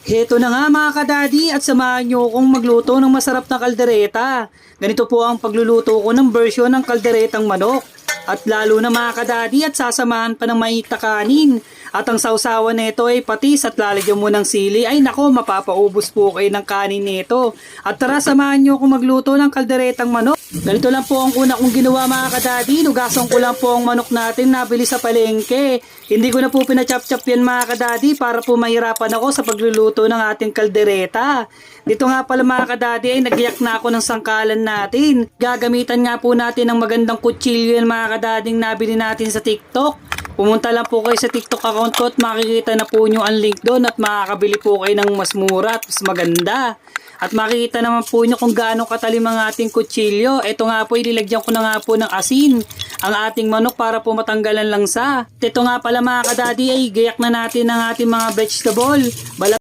Heto na nga mga kadadi at samahan nyo akong magluto ng masarap na kaldereta. Ganito po ang pagluluto ko ng version ng kalderetang manok. At lalo na mga kadadi at sasamahan pa ng mainit na kanin. At ang sausawan nito ay patis at lalagyan mo ng sili. Ay nako, mapapaubos po kayo ng kanin nito. At tara, samahan nyo akong magluto ng kalderetang manok. Ganito lang po ang una kong ginawa mga kadadi. Nugasan ko lang po ang manok natin nabili sa palengke. Hindi ko na po pinachop-chop yan mga kadadi para po mahirapan ako sa pagluluto ng ating kaldereta. Dito nga pala mga kadadi ay nagyak na ako ng sangkalan natin. Gagamitan nga po natin ng magandang kutsilyo yan mga kadading nabili natin sa TikTok. Pumunta lang po kayo sa TikTok account ko at makikita na po nyo ang link doon at makakabili po kayo ng mas mura at mas maganda. At makikita naman po nyo kung gaano katalim ang ating kutsilyo. Ito nga po, ililagyan ko na nga po ng asin ang ating manok para po matanggalan langsa. Ito nga pala mga kadadi ay gayak na natin ang ating mga vegetable.